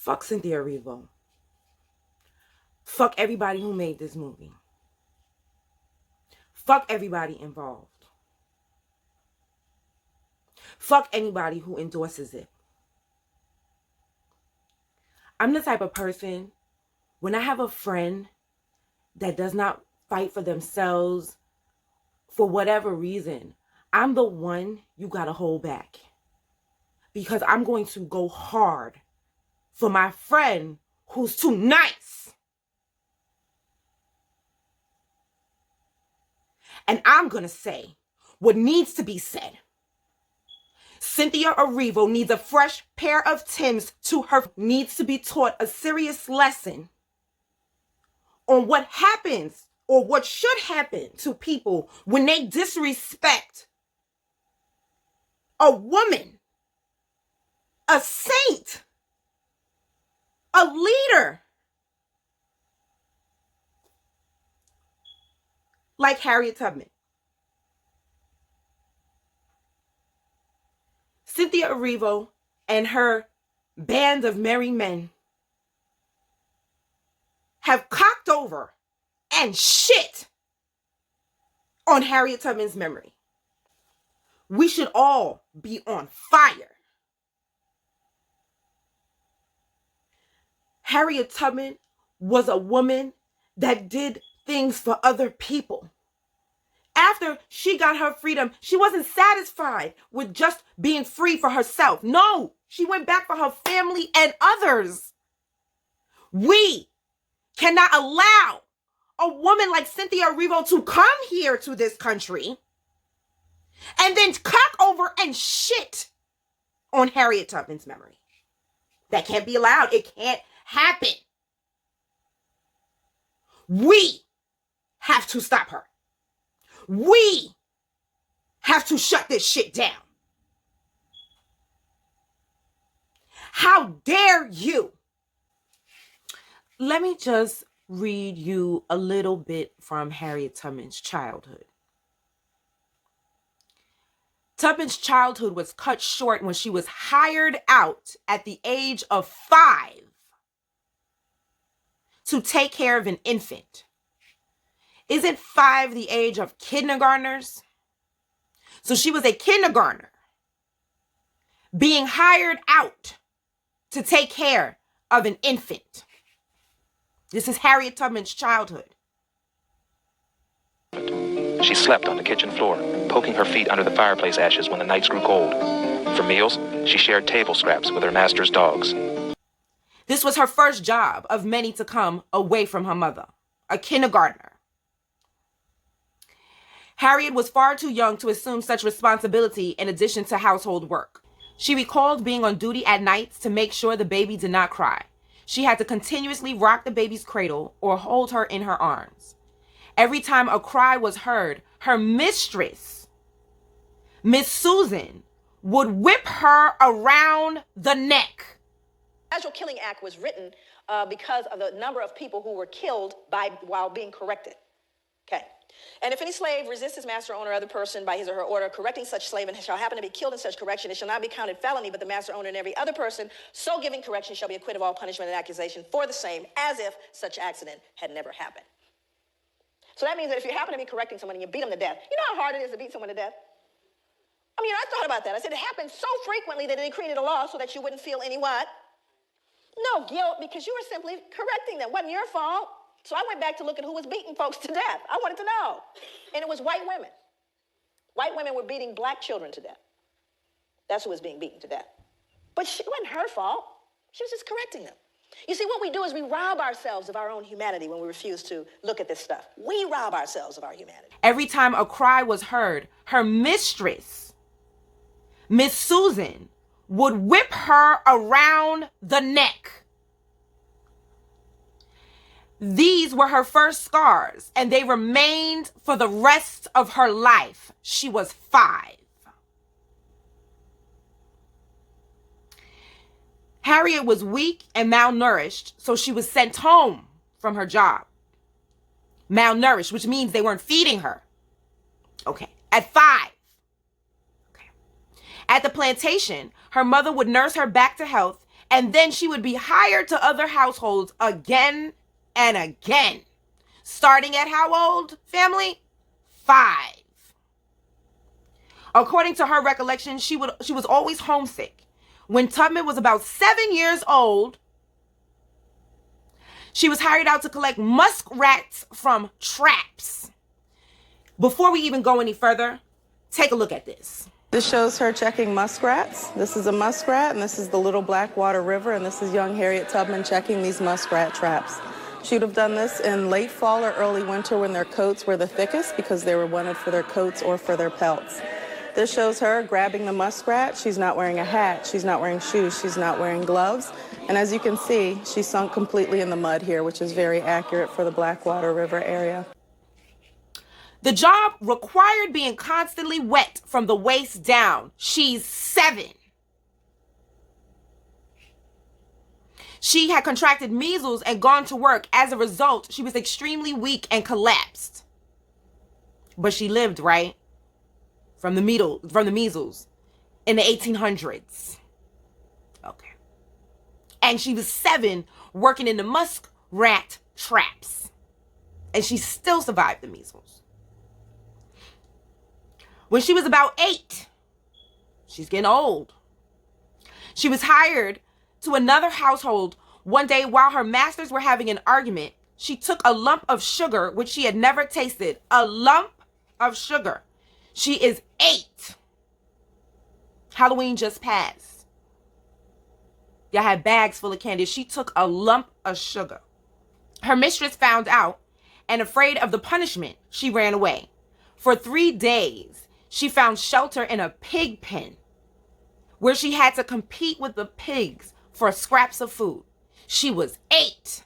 Fuck Cynthia Erivo. Fuck everybody who made this movie. Fuck everybody involved. Fuck anybody who endorses it. I'm the type of person, when I have a friend that does not fight for themselves for whatever reason, I'm the one you gotta hold back. Because I'm going to go hard for my friend who's too nice. And I'm gonna say what needs to be said. Cynthia Erivo needs a fresh pair of Timbs to her, needs to be taught a serious lesson on what happens or what should happen to people when they disrespect a woman, a saint, a leader like Harriet Tubman. Cynthia Erivo and her band of merry men have cocked over and shit on Harriet Tubman's memory. We should all be on fire. Harriet Tubman was a woman that did things for other people. After she got her freedom, she wasn't satisfied with just being free for herself. No, she went back for her family and others. We cannot allow a woman like Cynthia Erivo to come here to this country and then cock over and shit on Harriet Tubman's memory. That can't be allowed. It can't happen. We have to stop her. We have to shut this shit down. How dare you? Let me just read you a little bit from Harriet Tubman's childhood. Tubman's childhood was cut short when she was hired out at the age of 5 to take care of an infant. Isn't 5 the age of kindergartners? So she was a kindergartner being hired out to take care of an infant. This is Harriet Tubman's childhood. She slept on the kitchen floor, poking her feet under the fireplace ashes when the nights grew cold. For meals, she shared table scraps with her master's dogs. This was her first job of many to come away from her mother, a kindergartner. Harriet was far too young to assume such responsibility in addition to household work. She recalled being on duty at nights to make sure the baby did not cry. She had to continuously rock the baby's cradle or hold her in her arms. Every time a cry was heard, her mistress, Miss Susan, would whip her around the neck. The Casual Killing Act was written because of the number of people who were killed while being corrected. Okay. And if any slave resists his master, owner, or other person by his or her order, correcting such slave and shall happen to be killed in such correction, it shall not be counted felony, but the master, owner, and every other person so giving correction shall be acquitted of all punishment and accusation for the same, as if such accident had never happened. So that means that if you happen to be correcting someone and you beat them to death, you know how hard it is to beat someone to death? I mean, I thought about that. I said it happened so frequently that they created a law so that you wouldn't feel any what? No guilt, because you were simply correcting them. It wasn't your fault. So I went back to look at who was beating folks to death. I wanted to know. And it was white women. White women were beating black children to death. That's who was being beaten to death. But it wasn't her fault. She was just correcting them. You see, what we do is we rob ourselves of our own humanity when we refuse to look at this stuff. We rob ourselves of our humanity. Every time a cry was heard, her mistress, Miss Susan, would whip her around the neck. These were her first scars, and they remained for the rest of her life. She was 5. Harriet was weak and malnourished, so she was sent home from her job. Malnourished, which means they weren't feeding her. Okay, at 5. Okay. At the plantation, her mother would nurse her back to health And then she would be hired to other households again and again. Starting at how old, family? 5. According to her recollection, she was always homesick. When Tubman was about 7 years old, she was hired out to collect muskrats from traps. Before we even go any further, take a look at this. This shows her checking muskrats. This is a muskrat, and this is the Little Blackwater River, and this is young Harriet Tubman checking these muskrat traps. She would have done this in late fall or early winter when their coats were the thickest because they were wanted for their coats or for their pelts. This shows her grabbing the muskrat. She's not wearing a hat. She's not wearing shoes. She's not wearing gloves. And as you can see, she's sunk completely in the mud here, which is very accurate for the Blackwater River area. The job required being constantly wet from the waist down. She's 7. She had contracted measles and gone to work. As a result, she was extremely weak and collapsed. But she lived, right? From the measles in the 1800s. Okay. And she was 7 working in the muskrat traps. And she still survived the measles. When she was about 8, she's getting old, she was hired to another household. One day while her masters were having an argument, she took a lump of sugar, which she had never tasted. A lump of sugar. She is 8. Halloween just passed. Y'all had bags full of candy. She took a lump of sugar. Her mistress found out, and afraid of the punishment, she ran away. For 3 days, she found shelter in a pig pen, where she had to compete with the pigs for scraps of food. She was 8.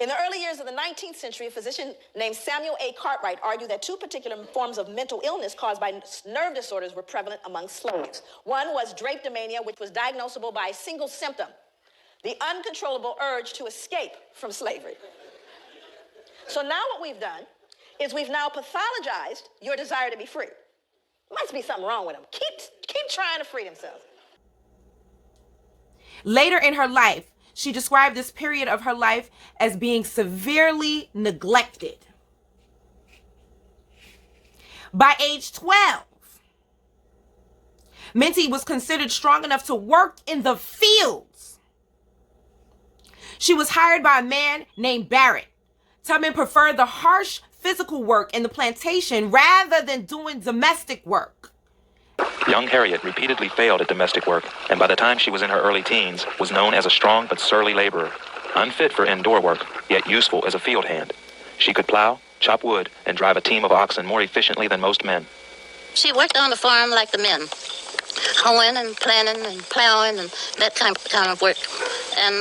In the early years of the 19th century, a physician named Samuel A. Cartwright argued that 2 particular forms of mental illness caused by nerve disorders were prevalent among slaves. One was drapetomania, which was diagnosable by a single symptom: the uncontrollable urge to escape from slavery. So now what we've done is we've now pathologized your desire to be free. Must be something wrong with them. Keep trying to free themselves. Later in her life, she described this period of her life as being severely neglected. By age 12, Minty was considered strong enough to work in the fields. She was hired by a man named Barrett. Tubman preferred the harsh physical work in the plantation rather than doing domestic work. Young Harriet repeatedly failed at domestic work, and by the time she was in her early teens, was known as a strong but surly laborer, unfit for indoor work, yet useful as a field hand. She could plow, chop wood, and drive a team of oxen more efficiently than most men. She worked on the farm like the men, hoeing and planting and plowing and that kind of work. And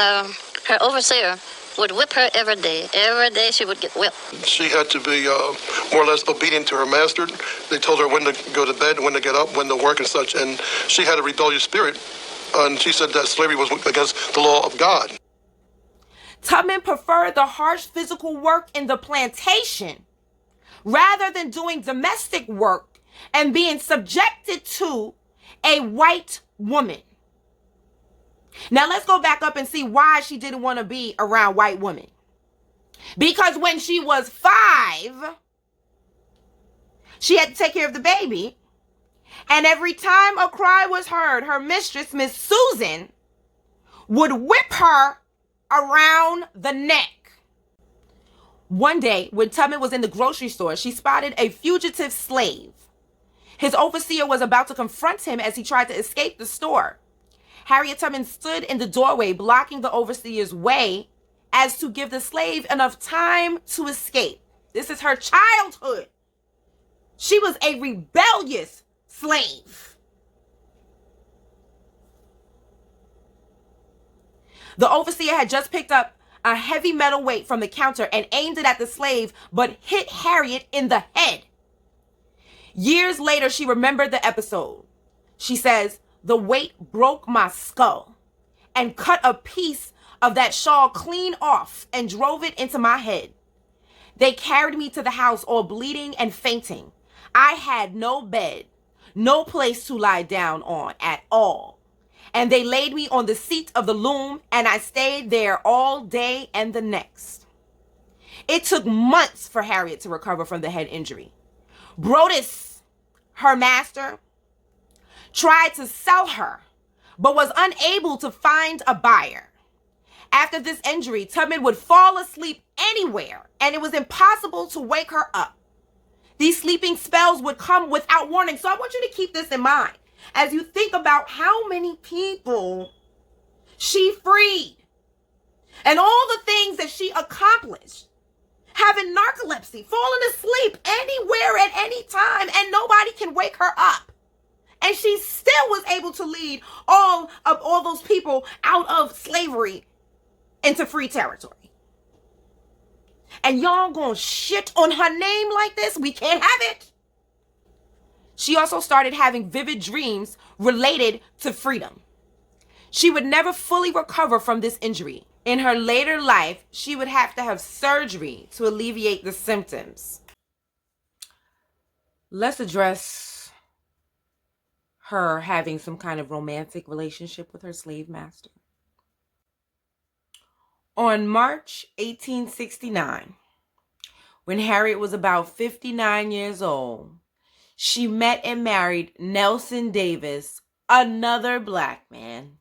her overseer would whip her every day. Every day she would get whipped. She had to be more or less obedient to her master. They told her when to go to bed, when to get up, when to work and such. And she had a rebellious spirit. And she said that slavery was against the law of God. Tubman preferred the harsh physical work in the plantation rather than doing domestic work and being subjected to a white woman. Now let's go back up and see why she didn't want to be around white women. Because when she was 5, she had to take care of the baby. And every time a cry was heard, her mistress, Miss Susan, would whip her around the neck. One day, when Tubman was in the grocery store, she spotted a fugitive slave. His overseer was about to confront him as he tried to escape the store. Harriet Tubman stood in the doorway, blocking the overseer's way as to give the slave enough time to escape. This is her childhood. She was a rebellious slave. The overseer had just picked up a heavy metal weight from the counter and aimed it at the slave, but hit Harriet in the head. Years later, she remembered the episode. She says, "The weight broke my skull and cut a piece of that shawl clean off and drove it into my head. They carried me to the house all bleeding and fainting. I had no bed, no place to lie down on at all. And they laid me on the seat of the loom, and I stayed there all day and the next. It took months for Harriet to recover from the head injury. Brodus, her master, tried to sell her, but was unable to find a buyer. After this injury, Tubman would fall asleep anywhere, and it was impossible to wake her up. These sleeping spells would come without warning. So I want you to keep this in mind as you think about how many people she freed and all the things that she accomplished. Having narcolepsy, falling asleep anywhere at any time, and nobody can wake her up. And she still was able to lead all those people out of slavery into free territory. And y'all gonna shit on her name like this? We can't have it. She also started having vivid dreams related to freedom. She would never fully recover from this injury. In her later life, she would have to have surgery to alleviate the symptoms. Let's address her having some kind of romantic relationship with her slave master. On March 1869, when Harriet was about 59 years old, she met and married Nelson Davis, another black man,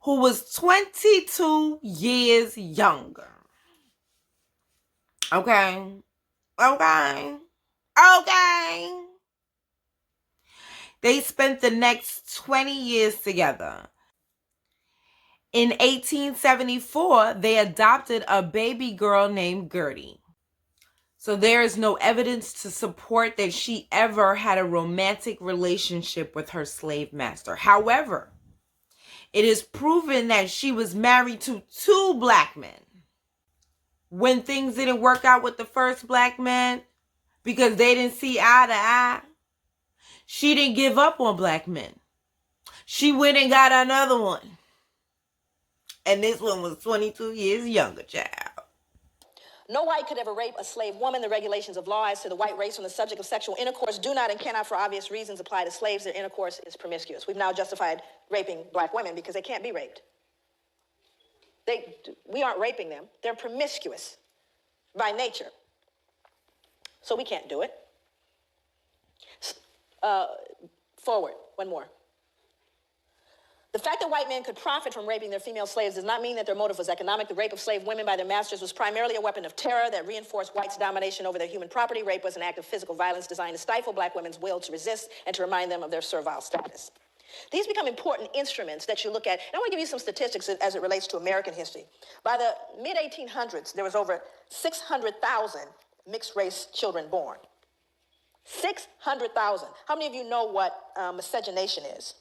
who was 22 years younger. Okay. They spent the next 20 years together. In 1874, they adopted a baby girl named Gertie. So there is no evidence to support that she ever had a romantic relationship with her slave master. However, it is proven that she was married to 2 black men. When things didn't work out with the first black man because they didn't see eye to eye, she didn't give up on black men. She went and got another one. And this one was 22 years younger, child. No white could ever rape a slave woman. The regulations of law as to the white race on the subject of sexual intercourse do not and cannot, for obvious reasons, apply to slaves. Their intercourse is promiscuous. We've now justified raping black women because they can't be raped. We aren't raping them. They're promiscuous by nature. So we can't do it. Forward, one more. The fact that white men could profit from raping their female slaves does not mean that their motive was economic. The rape of slave women by their masters was primarily a weapon of terror that reinforced whites' domination over their human property. Rape was an act of physical violence designed to stifle black women's will to resist and to remind them of their servile status. These become important instruments that you look at. And I want to give you some statistics as it relates to American history. By the mid-1800s, there was over 600,000 mixed-race children born. 600,000. How many of you know what miscegenation is?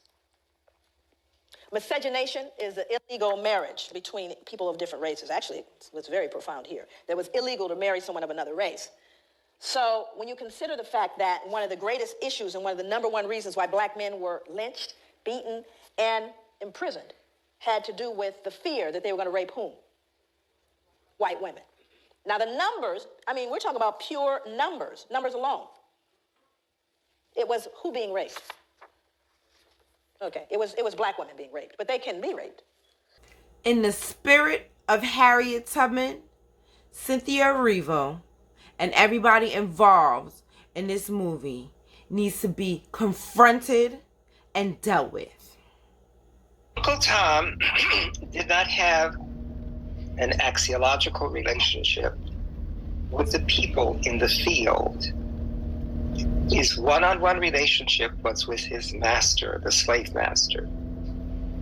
Miscegenation is the illegal marriage between people of different races. Actually, it's very profound here. That was illegal to marry someone of another race. So when you consider the fact that one of the greatest issues and one of the number one reasons why black men were lynched, beaten, and imprisoned had to do with the fear that they were going to rape whom? White women. Now the numbers, we're talking about pure numbers alone. It was who being raped? Okay, it was black women being raped, but they can be raped. In the spirit of Harriet Tubman, Cynthia Erivo, and everybody involved in this movie needs to be confronted and dealt with. Uncle Tom did not have an axiological relationship with the people in the field. His one-on-one relationship was with his master, the slave master.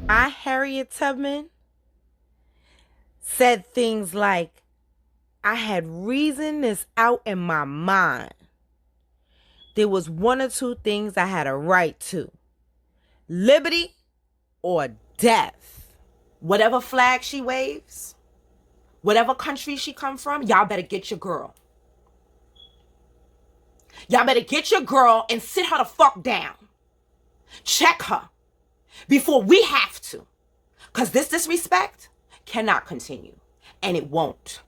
Harriet Tubman said things like, I had reasoned this out in my mind. There was one or two things I had a right to. Liberty or death. Whatever flag she waves, whatever country she come from, y'all better get your girl. Y'all better get your girl and sit her the fuck down. Check her before we have to. Because this disrespect cannot continue. And it won't.